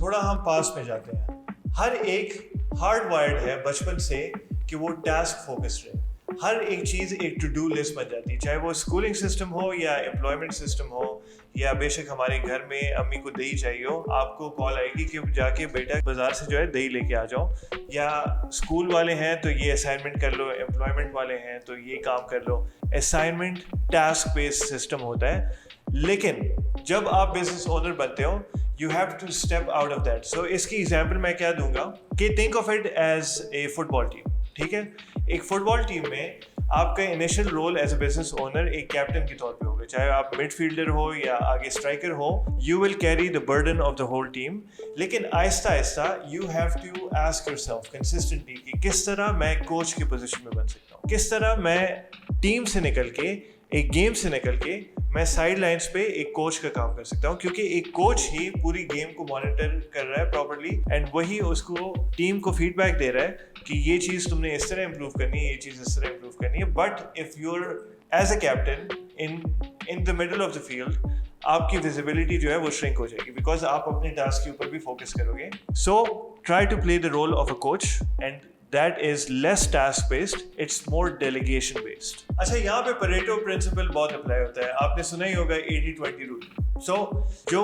تھوڑا ہم پاس میں جاتے ہیں. ہر ایک ہارڈ وائرڈ ہے بچپن سے کہ وہ ٹاسک فوکسڈ رہے. ہر ایک چیز ایک ٹو ڈو لسٹ بن جاتی ہے, چاہے وہ اسکولنگ سسٹم ہو یا امپلائمنٹ سسٹم ہو, یا بے شک ہمارے گھر میں امی کو دہی چاہیے ہو, آپ کو کال آئے گی کہ جا کے بیٹا بازار سے جو ہے دہی لے کے آ جاؤ, یا اسکول والے ہیں تو یہ اسائنمنٹ کر لو, امپلائمنٹ والے ہیں تو یہ کام کر لو. اسائنمنٹ ٹاسک بیسڈ سسٹم ہوتا ہے. لیکن جب آپ بزنس اونر بنتے ہو, you have to step out of that. So اس کی ایگزامپل میں کیا دوں گا کہ think of it as a football team. ٹھیک ہے, ایک فٹ بال ٹیم میں آپ کا initial role as a business owner ایک کیپٹن کے طور پہ ہوگا, چاہے آپ مڈ فیلڈر ہو یا آگے اسٹرائکر ہو. You will carry the burden of the whole team. لیکن آہستہ آہستہ you have to ask yourself consistently کہ کس طرح میں کوچ کی پوزیشن میں بن سکتا ہوں, کس طرح میں ٹیم سے نکل کے, ایک گیم سے نکل کے میں سائڈ لائنس پہ ایک کوچ کا کام کر سکتا ہوں, کیونکہ ایک کوچ ہی پوری گیم کو مانیٹر کر رہا ہے پراپرلی, اینڈ وہی اس کو ٹیم کو فیڈ بیک دے رہا ہے کہ یہ چیز تم نے اس طرح امپروو کرنی ہے, یہ چیز اس طرح امپروو کرنی ہے. But if you are as a captain in the middle of the field, آپ کی ویزیبلٹی جو ہے وہ شرنک ہو جائے گی, بیکاز آپ اپنے ٹاسک کے اوپر بھی فوکس کرو گے. So try to play the role of a coach, and that is less task based, it's more delegation based. اچھا, یہاں پہ پریٹو پرنسپل بہت اپلائی ہوتا ہے, آپ نے سنا ہی ہوگا 80-20 رول. سو جو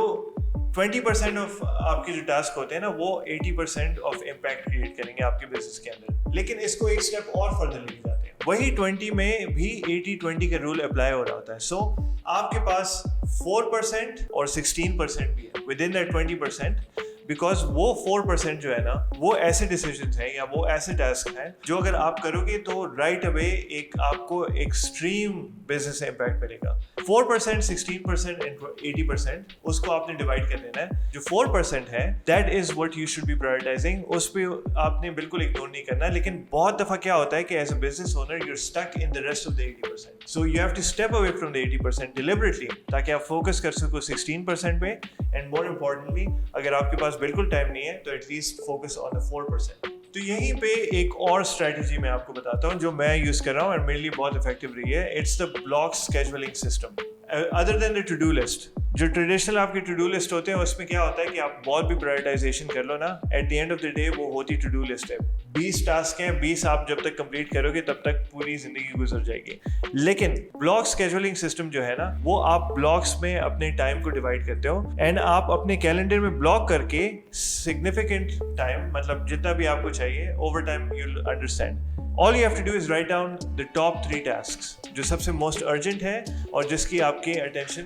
20% آف آپ کے جو ٹاسک ہوتے ہیں نا, وہ 80% آف امپیکٹ کریٹ کریں گے آپ کے بزنس کے اندر. لیکن اس کو ایک اسٹیپ اور فردر لے کے جاتے ہیں, وہی 20 میں بھی 80-20 کا رول اپلائی ہو رہا ہوتا ہے. سو آپ کے پاس 4% اور 16% بھی ہے ود ان دیٹ 20%, بیکاز وہ 4% جو ہے نا, وہ ایسے ڈیسیجنس ہیں یا وہ ایسے ٹاسک ہیں جو اگر آپ کرو گے تو رائٹ اوے ایک آپ کو ایکسٹریم بزنس امپیکٹ ملے گا. 4%, 16% اینڈ 80% اس کو آپ نے ڈیوائڈ کر دینا ہے. جو 4% ہے that is what you should be prioritising, اس پہ آپ نے بالکل اگنور نہیں کرنا. لیکن بہت دفعہ کیا ہوتا ہے کہ as a business owner you are stuck in the rest of the 80%. So you have to step away from the 80% deliberately, تاکہ آپ فوکس کر سکو 16% پہ. اینڈ مور امپورٹنٹلی, اگر آپ کے پاس بالکل ٹائم نہیں ہے تو ایٹ لیسٹ فوکس آن دا 4%. تو یہیں پہ ایک اور اسٹریٹجی میں آپ کو بتاتا ہوں جو میں یوز کر رہا ہوں اور میرے لیے بہت افیکٹو رہی ہے. It's the block scheduling system. Other than the to do list, جو ٹریڈیشنل آپ کے ٹو ڈو لسٹ ہوتے ہیں اس میں کیا ہوتا ہے کہ آپ بہت بھی پرائورٹائزیشن کر لو نا, at the end of the day وہ ہوتی ٹو ڈو لسٹ ہے. 20 ٹاسک ہیں, 20 آپ جب تک کمپلیٹ کرو گے تب تک پوری زندگی گزر جائے گی. لیکن بلاک اسکیجولنگ سسٹم جو ہے نا, وہ آپ بلاکس میں اپنے ٹائم کو ڈیوائڈ کرتے ہو, اینڈ آپ اپنے کیلنڈر میں بلاک کر کے سگنیفیکنٹ ٹائم, مطلب جتنا بھی آپ کو چاہیے over time, you will understand. All you have to do is write down the top 3 tasks جو سب سے موسٹ ارجنٹ ہے اور جس کی آپ کی اٹینشن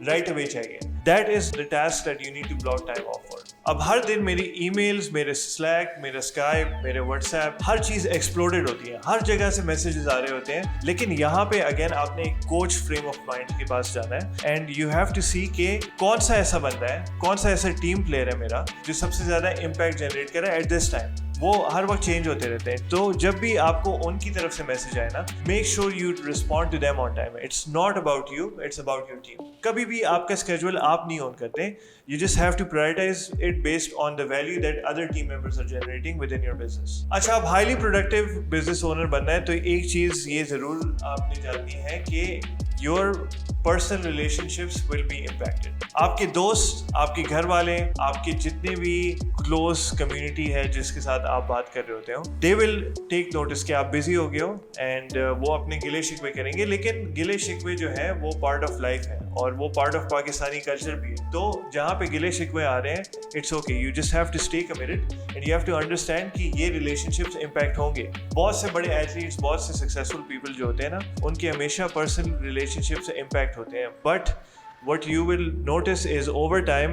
رائٹ اوے چاہیے. That is the task that you need to block time off for. اب ہر دن میری ای میلز, میرے سلیک, میرے اسکائپ, میرے واٹس ایپ, ہر چیز ایکسپلوڈیڈ ہوتی ہے, ہر جگہ سے میسیجز آ رہے ہوتے ہیں. لیکن یہاں پہ اگین آپ نے ایک کوچ فریم آف مائنڈ کے پاس جانا ہے, اینڈ یو ہیو ٹو سی کہ کون سا ایسا بندہ ہے, کون سا ایسا ٹیم پلیئر ہے میرا جو سب سے زیادہ امپیکٹ جنریٹ کرے ایٹ دس ٹائم. وہ ہر وقت چینج ہوتے رہتے ہیں. تو جب بھی آپ کو ان کی طرف سے میسج آئے نا, make sure you respond to them on time. It's not about you, it's about your team. کبھی بھی آپ کا اسکیجول آپ نہیں آن کرتے, you just have to prioritise it based on the value that other team members are generating within your business. اچھا, اب highly productive business owner بننا ہے تو ایک چیز یہ ضرور آپ نے جاننی ہے کہ your personal relationships will be impacted. آپ کے دوست, آپ کے گھر والے, آپ کے جتنے بھی کلوز کمیونٹی ہے جس کے ساتھ آپ بات کر رہے ہوتے ہو, they will take notice کہ آپ بزی ہو گئے ہو, اینڈ وہ اپنے گلے شکوے کریں گے. لیکن گلے شکوے جو ہے وہ پارٹ آف لائف ہے اور وہ پارٹ آف پاکستانی کلچر بھی ہے. تو جہاں پہ گلے شکوے آ رہے ہیں, it's okay, you just have to stay committed and you have to understand کہ یہ ریلیشن شپس امپیکٹ ہوں گے. بہت سے بڑے ایتھلیٹس, بہت سے سکسیزفل پیپل جو ہوتے ہیں نا, ان کے ہمیشہ پرسنل ریلیشن شپ سے امپیکٹ ہوتے ہیں. But what you will notice is over time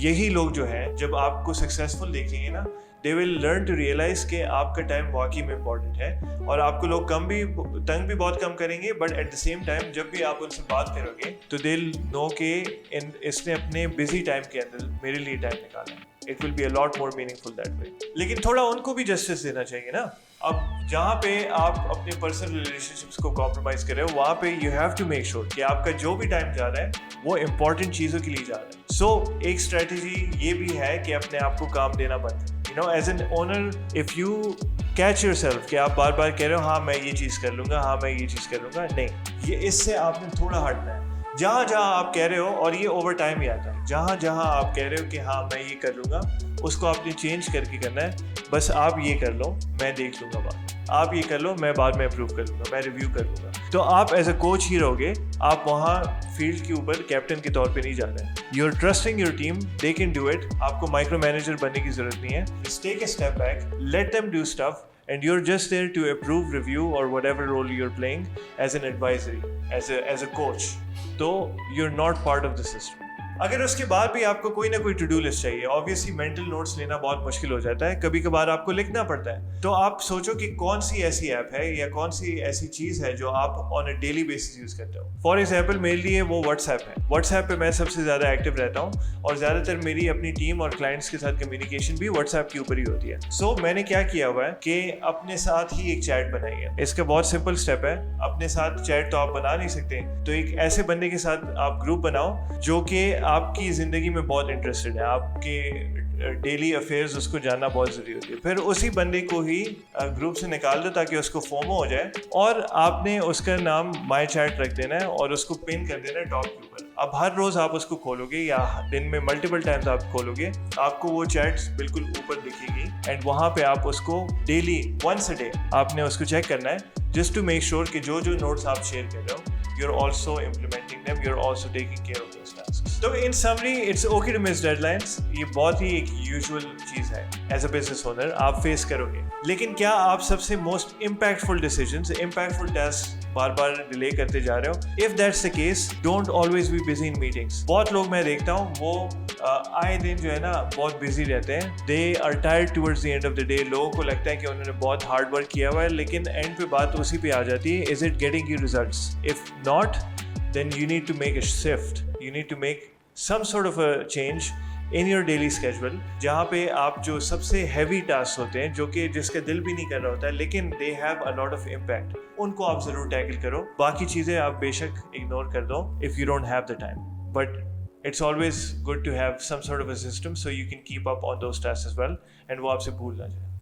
یہی لوگ جو ہیں جب آپ کو سکسیزفل دیکھیں گے نا, they will learn to realize کہ آپ کا ٹائم واقعی میں امپورٹنٹ ہے, اور آپ کو لوگ تنگ بھی بہت کم کریں گے, but at the same time جب بھی آپ ان سے بات کرو گے تو they'll know کہ اس نے اپنے بزی ٹائم کے اندر میرے لیے ٹائم نکالا ہے. It will be a lot more meaningful that way. لیکن تھوڑا ان کو بھی جسٹس دینا چاہیے نا. اب جہاں پہ آپ اپنے پرسنل ریلیشن شپس کو کمپرومائز کر رہے ہو, وہاں پہ you have to make sure کہ آپ کا جو بھی ٹائم جا رہا ہے وہ امپورٹنٹ چیزوں کے لیے جا رہا ہے. سو ایک اسٹریٹجی یہ بھی ہے کہ اپنے آپ کو کام دینا بند کریں. You know, as an owner if you catch yourself کہ آپ بار بار کہہ رہے ہو ہاں میں یہ چیز کر لوں گا, ہاں میں یہ چیز کر لوں گا, نہیں, یہ اس سے آپ نے تھوڑا ہٹنا ہے. جہاں جہاں آپ کہہ رہے ہو, اور یہ اوور ٹائم ہی آتا ہے, جہاں جہاں آپ کہہ رہے ہو کہ ہاں میں یہ کر لوں گا, اس کو آپ نے چینج کر کے کرنا ہے. بس آپ یہ کر لو, میں دیکھ لوں گا بعد, آپ یہ کر لو, میں بعد میں اپروو کر لوں گا, میں ریویو کر لوں گا. تو آپ ایز اے کوچ ہی رہو گے, آپ وہاں فیلڈ کے اوپر کیپٹن کے طور پہ نہیں جا رہے ہیں. You are trusting your team, they can do it. آپ کو مائکرو مینیجر بننے کی ضرورت نہیں ہے. Just take a step back, let them do stuff, and you're just there to approve, review or whatever role you're playing as an advisory, as a coach. So you're not part of the system. اگر اس کے بعد بھی آپ کو کوئی نہ کوئی to do list چاہیے, آبویسلی مینٹل نوٹس لینا بہت مشکل ہو جاتا ہے, کبھی کبھار آپ کو لکھنا پڑتا ہے. تو آپ سوچو کہ کون سی ایسی ایپ ہے یا کون سی ایسی چیز ہے جو آپ آن اے ڈیلی بیسس یوز کرتے ہو. فار ایگزامپل میرے لیے وہ واٹس ایپ ہے. واٹس ایپ پہ میں سب سے زیادہ ایکٹیو رہتا ہوں, اور زیادہ تر میری اپنی ٹیم اور کلائنٹس کے ساتھ کمیونیکیشن بھی واٹس ایپ کے اوپر ہی ہوتی ہے. سو میں نے کیا کیا ہوا ہے کہ اپنے ساتھ ہی ایک چیٹ بنائی ہے. اس کا بہت سمپل اسٹیپ ہے, اپنے ساتھ چیٹ تو آپ بنا نہیں سکتے, تو ایک ایسے بندے کے ساتھ آپ گروپ بناؤ جو کہ آپ کی زندگی میں بہت انٹرسٹڈ ہے, آپ کے ڈیلی افیئرز اس کو جاننا بہت ضروری ہوتی ہے. پھر اسی بندے کو ہی گروپ سے نکال دو تاکہ اس کو فومو ہو جائے, اور آپ نے اس کا نام مائی چیٹ رکھ دینا ہے اور اس کو پن کر دینا ہے ٹاپ کے اوپر. اب ہر روز آپ اس کو کھولو گے یا دن میں ملٹیپل ٹائمز آپ کھولو گے, آپ کو وہ چیٹس بالکل اوپر دکھے گی, اینڈ وہاں پہ آپ اس کو ڈیلی ونس اے ڈے آپ نے اس کو چیک کرنا ہے, جسٹ ٹو میک شیور کہ جو نوٹس آپ شیئر کر رہے ہو you're also implementing them, you're also taking care of those tasks. So in summary, it's okay to miss deadlines. یہ بہت ہی ایک یوزول چیز ہے, ایز اے بزنس اونر آپ فیس کرو گے. لیکن کیا آپ سب سے most impactful decisions, impactful task بار بار ڈیلے کرتے جا رہے ہو؟ If that's the case, don't always be busy in meetings. بہت لوگ میں دیکھتا ہوں وہ آئے دن جو ہے نا بہت بزی رہتے ہیں. They are tired towards the end of the day. لوگوں کو لگتا ہے کہ انہوں نے بہت ہارڈ ورک کیا ہوا ہے, لیکن اینڈ پہ بات اسی پہ آ جاتی ہے, is it getting you results? If not, then you need to make a shift. You need to make some sort of a change in your daily schedule, جہاں پہ آپ جو سب سے ہیوی ٹاسک ہوتے ہیں, جو کہ جس کا دل بھی نہیں کر رہا ہوتا ہے, لیکن they have a lot of impact, ان کو آپ ضرور ٹیکل کرو. باقی چیزیں آپ بے شک اگنور کر دو if you don't have the time. But it's always good to have some sort of a system so you can keep up on those tasks as well, and وہ آپ سے بھول نہ جائے.